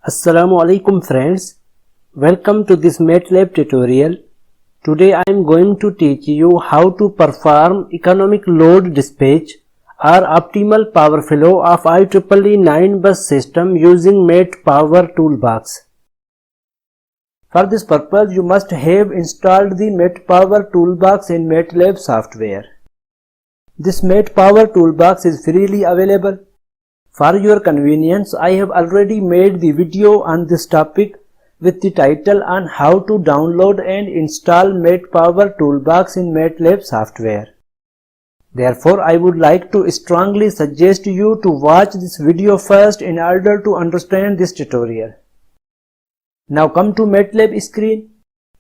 Assalamu alaikum friends, welcome to this MATLAB tutorial. Today I am going to teach you how to perform economic load dispatch or optimal power flow of IEEE 9-bus system using MATPOWER Toolbox. For this purpose you must have installed the MATPOWER Toolbox in MATLAB Software. This MATPOWER Toolbox is freely available. For your convenience, I have already made the video on this topic with the title on how to download and install MATPOWER Toolbox in MATLAB software. Therefore, I would like to strongly suggest you to watch this video first in order to understand this tutorial. Now come to MATLAB screen.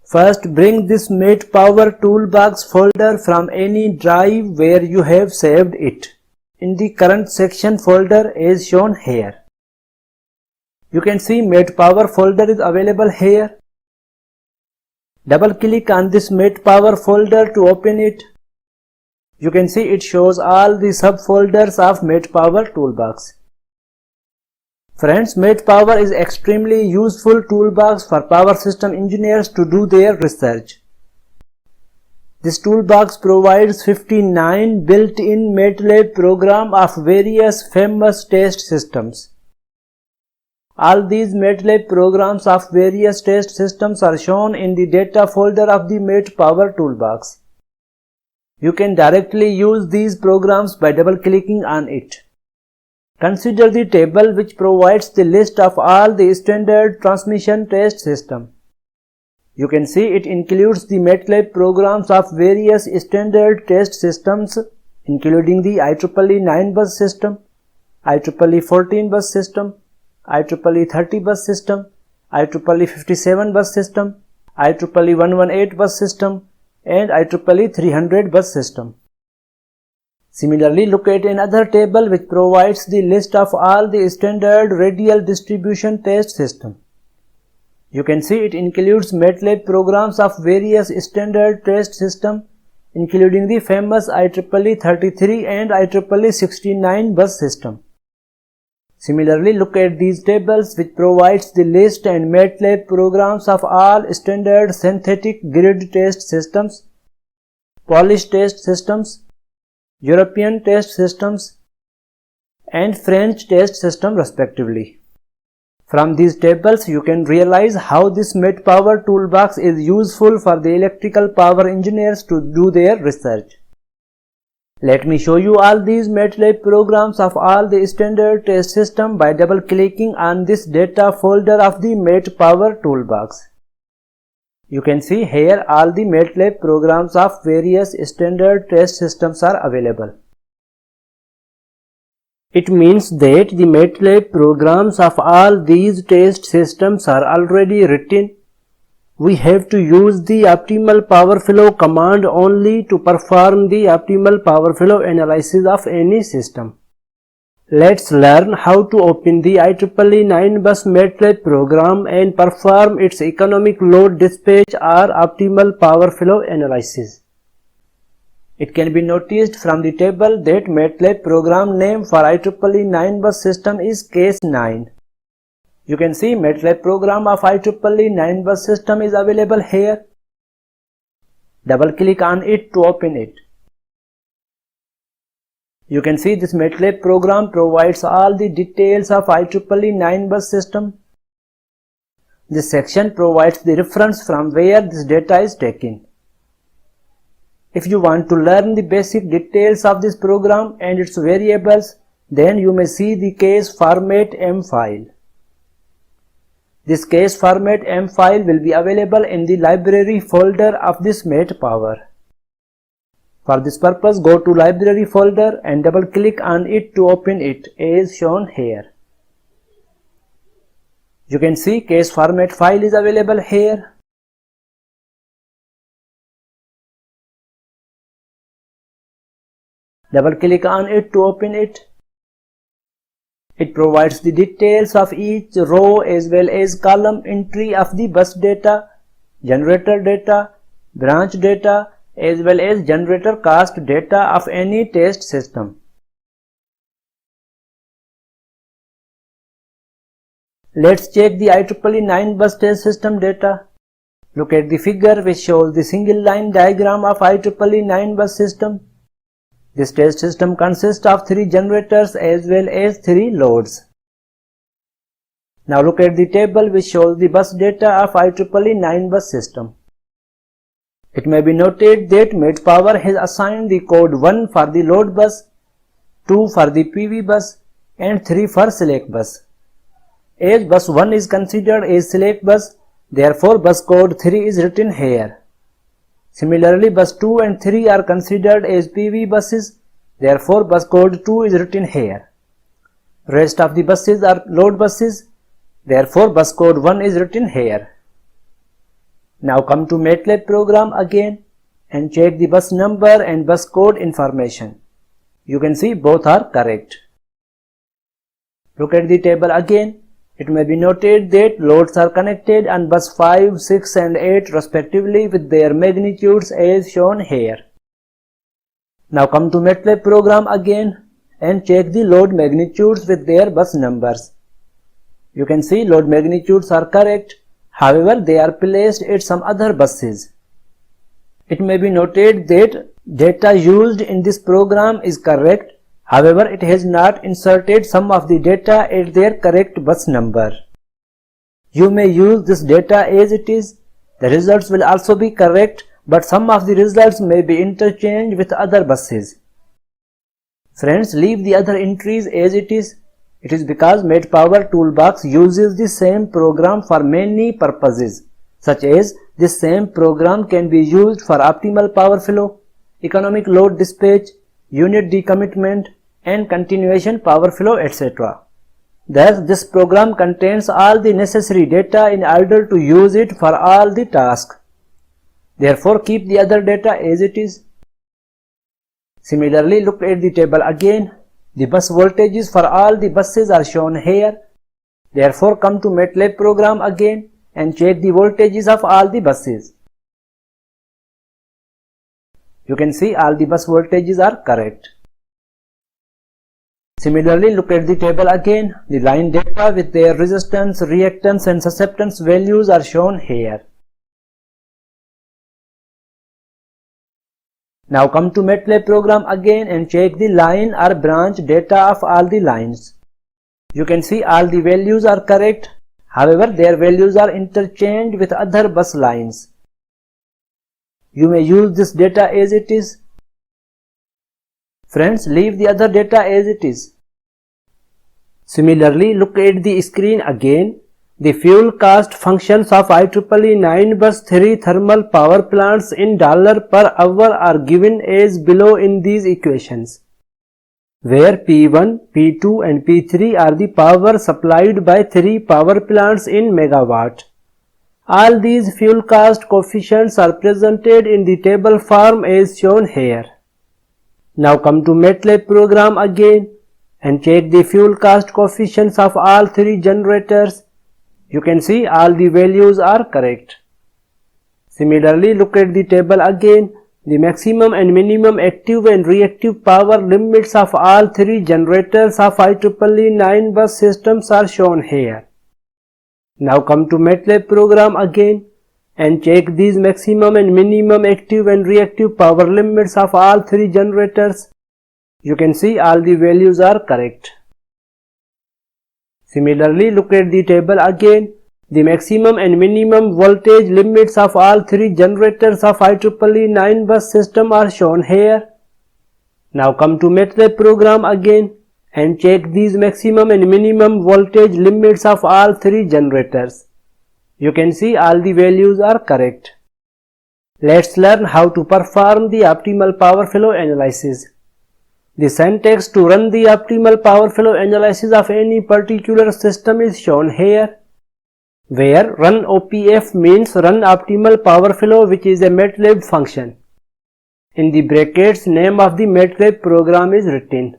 First, bring this MATPOWER Toolbox folder from any drive where you have saved it in the current section folder as shown here. You can see MATPOWER folder is available here. Double click on this MATPOWER folder to open it. You can see it shows all the subfolders of MATPOWER Toolbox. Friends, MATPOWER is extremely useful toolbox for power system engineers to do their research. This toolbox provides 59 built-in MATLAB programs of various famous test systems. All these MATLAB programs of various test systems are shown in the data folder of the MATPOWER Toolbox. You can directly use these programs by double-clicking on it. Consider the table which provides the list of all the standard transmission test systems. You can see it includes the MATLAB programs of various standard test systems including the IEEE 9-bus system, IEEE 14-bus system, IEEE 30-bus system, IEEE 57-bus system, IEEE 118-bus system, and IEEE 300-bus system. Similarly, look at another table which provides the list of all the standard radial distribution test systems. You can see it includes MATLAB programs of various standard test systems including the famous IEEE 33 and IEEE 69 bus system. Similarly, look at these tables which provides the list and MATLAB programs of all standard synthetic grid test systems, Polish test systems, European test systems, and French test system respectively. From these tables, you can realize how this MATPOWER Toolbox is useful for the electrical power engineers to do their research. Let me show you all these MATLAB programs of all the standard test systems by double-clicking on this data folder of the MATPOWER Toolbox. You can see here all the MATLAB programs of various standard test systems are available. It means that the MATLAB programs of all these test systems are already written. We have to use the optimal power flow command only to perform the optimal power flow analysis of any system. Let's learn how to open the IEEE 9-bus MATLAB program and perform its economic load dispatch or optimal power flow analysis. It can be noticed from the table that MATLAB program name for IEEE 9-bus system is case 9. You can see MATLAB program of IEEE 9-bus system is available here. Double click on it to open it. You can see this MATLAB program provides all the details of IEEE 9-bus system. This section provides the reference from where this data is taken. If you want to learn the basic details of this program and its variables, then you may see the case format M file. This case format M file will be available in the library folder of this MATPOWER. For this purpose, go to library folder and double click on it to open it as shown here. You can see case format file is available here. Double click on it to open it. It provides the details of each row as well as column entry of the bus data, generator data, branch data, as well as generator cost data of any test system. Let's check the IEEE 9 bus stage system data. Look at the figure which shows the single line diagram of IEEE 9 bus system. The stage system consists of 3 generators as well as 3 loads. Now look at the table which shows the bus data of IEEE 9 bus system. It may be noted that MATPOWER has assigned the code 1 for the load bus, 2 for the PV bus and 3 for slack bus. As bus 1 is considered as slack bus, therefore bus code 3 is written here. Similarly, bus 2 and 3 are considered as PV buses, therefore bus code 2 is written here. Rest of the buses are load buses, therefore bus code 1 is written here. Now come to MATLAB program again and check the bus number and bus code information. You can see both are correct. Look at the table again. It may be noted that loads are connected on bus 5, 6 and 8 respectively with their magnitudes as shown here. Now come to MATLAB program again and check the load magnitudes with their bus numbers. You can see load magnitudes are correct, however they are placed at some other buses. It may be noted that data used in this program is correct, however it has not inserted some of the data at their correct bus number. You may use this data as it is. The results will also be correct, but some of the results may be interchanged with other buses. Friends, leave the other entries as it is. It is because MATPOWER Toolbox uses the same program for many purposes, such as this same program can be used for optimal power flow, economic load dispatch, unit decommitment, and continuation power flow, etc. Thus, this program contains all the necessary data in order to use it for all the tasks. Therefore, keep the other data as it is. Similarly, look at the table again. The bus voltages for all the buses are shown here. Therefore, come to MATLAB program again and check the voltages of all the buses. You can see all the bus voltages are correct. Similarly, look at the table again. The line data with their resistance, reactance and susceptance values are shown here. Now come to MATLAB program again and check the line or branch data of all the lines. You can see all the values are correct, however their values are interchanged with other bus lines. You may use this data as it is. Friends, leave the other data as it is. Similarly, look at the screen again. The fuel cost functions of IEEE 9 bus 3 thermal power plants in dollar per hour are given as below in these equations, where P1, P2 and P3 are the power supplied by 3 power plants in megawatt. All these fuel cost coefficients are presented in the table form as shown here. Now come to MATLAB program again and check the fuel cost coefficients of all 3 generators. You can see all the values are correct. Similarly, look at the table again. The maximum and minimum active and reactive power limits of all 3 generators of IEEE 9 bus systems are shown here. Now come to MATLAB program again and check these maximum and minimum active and reactive power limits of all 3 generators. You can see all the values are correct. Similarly, look at the table again. The maximum and minimum voltage limits of all 3 generators of IEEE 9 bus system are shown here. Now come to MATLAB program again and check these maximum and minimum voltage limits of all 3 generators. You can see all the values are correct. Let's learn how to perform the optimal power flow analysis. The syntax to run the optimal power flow analysis of any particular system is shown here, where run OPF means run optimal power flow, which is a MATLAB function. In the brackets, name of the MATLAB program is written.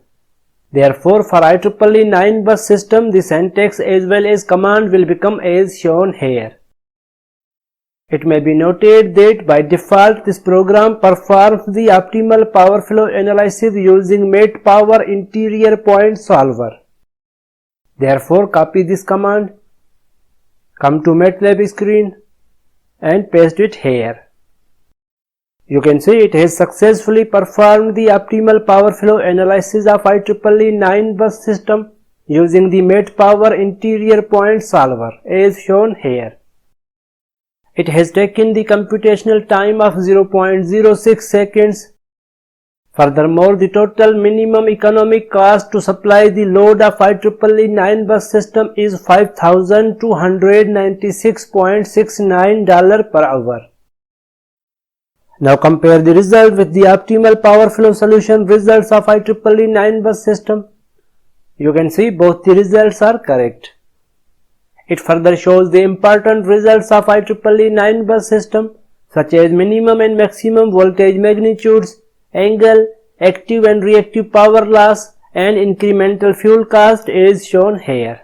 Therefore, for IEEE 9 bus system, the syntax as well as command will become as shown here. It may be noted that by default this program performs the optimal power flow analysis using MATPOWER interior point solver. Therefore, copy this command Come to MATLAB screen and paste it here. You can see it has successfully performed the optimal power flow analysis of IEEE 9-bus system using the MATPOWER interior point solver as shown here. It has taken the computational time of 0.06 seconds. Furthermore, the total minimum economic cost to supply the load of IEEE 9-bus system is $5,296.69 per hour. Now compare the result with the optimal power flow solution results of IEEE 9-bus system. You can see both the results are correct. It further shows the important results of IEEE 9-bus system such as minimum and maximum voltage magnitudes, angle, active and reactive power loss and incremental fuel cost is shown here.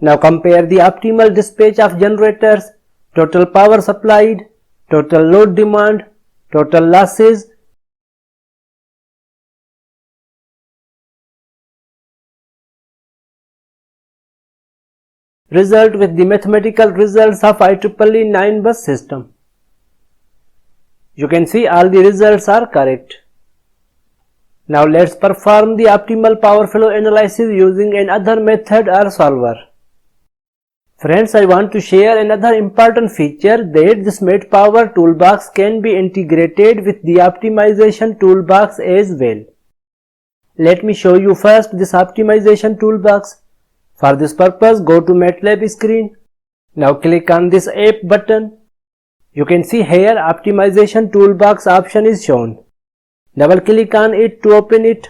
Now compare the optimal dispatch of generators, total power supplied, total load demand, total losses, result with the mathematical results of IEEE 9-bus system. You can see all the results are correct. Now let's perform the optimal power flow analysis using another method or solver. Friends, I want to share another important feature that this MATPOWER Toolbox can be integrated with the optimization toolbox as well. Let me show you first this optimization toolbox. For this purpose, go to MATLAB screen. Now click on this app button. You can see here optimization toolbox option is shown. Double click on it to open it.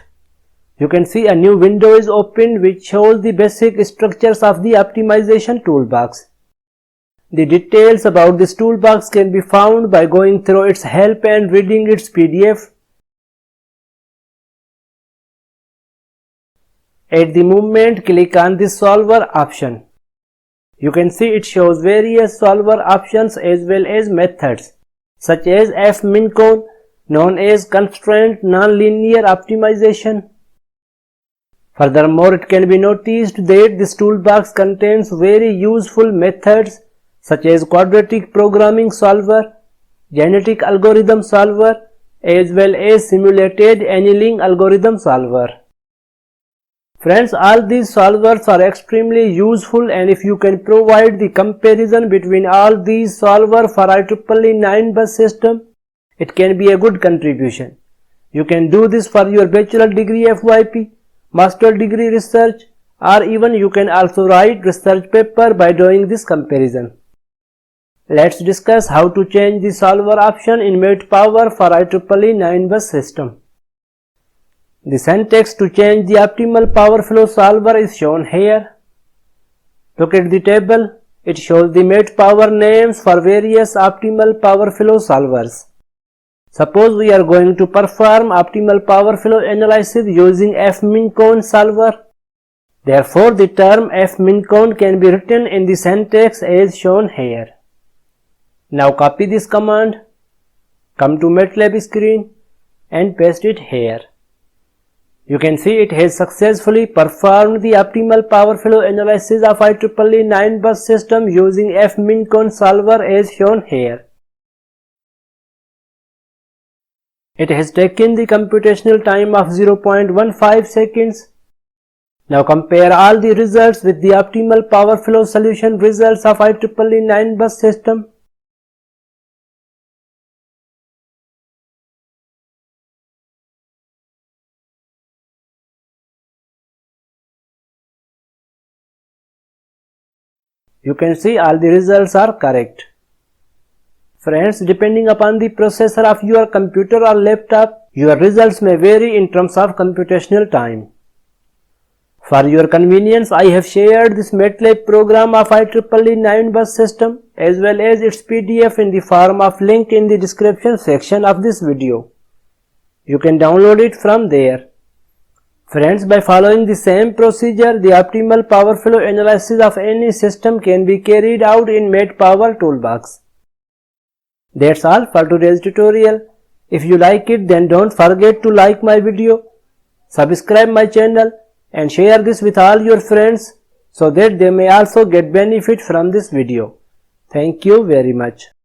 You can see a new window is opened which shows the basic structures of the optimization toolbox. The details about this toolbox can be found by going through its help and reading its PDF. At the moment, click on this solver option. You can see it shows various solver options as well as methods such as fmincon, known as constraint nonlinear optimization. Furthermore, it can be noticed that this toolbox contains very useful methods such as quadratic programming solver, genetic algorithm solver, as well as simulated annealing algorithm solver. Friends, all these solvers are extremely useful, and if you can provide the comparison between all these solvers for IEEE 9-bus system, it can be a good contribution. You can do this for your bachelor degree FYP, master degree research, or even you can also write research paper by doing this comparison. Let's discuss how to change the solver option in MATPOWER for IEEE 9-bus system. The syntax to change the optimal power flow solver is shown here. Look at the table. It shows the MATPOWER names for various optimal power flow solvers. Suppose we are going to perform optimal power flow analysis using fmincon solver. Therefore, the term fmincon can be written in the syntax as shown here. Now copy this command, come to MATLAB screen and paste it here. You can see it has successfully performed the optimal power flow analysis of IEEE 9-bus system using fmincon solver as shown here. It has taken the computational time of 0.15 seconds. Now compare all the results with the optimal power flow solution results of IEEE 9-bus system. You can see all the results are correct. Friends, depending upon the processor of your computer or laptop, your results may vary in terms of computational time. For your convenience, I have shared this MATLAB program of IEEE 9-bus system as well as its PDF in the form of link in the description section of this video. You can download it from there. Friends, by following the same procedure, the optimal power flow analysis of any system can be carried out in MATPOWER Toolbox. That's all for today's tutorial. If you like it, then don't forget to like my video, subscribe my channel and share this with all your friends so that they may also get benefit from this video. Thank you very much.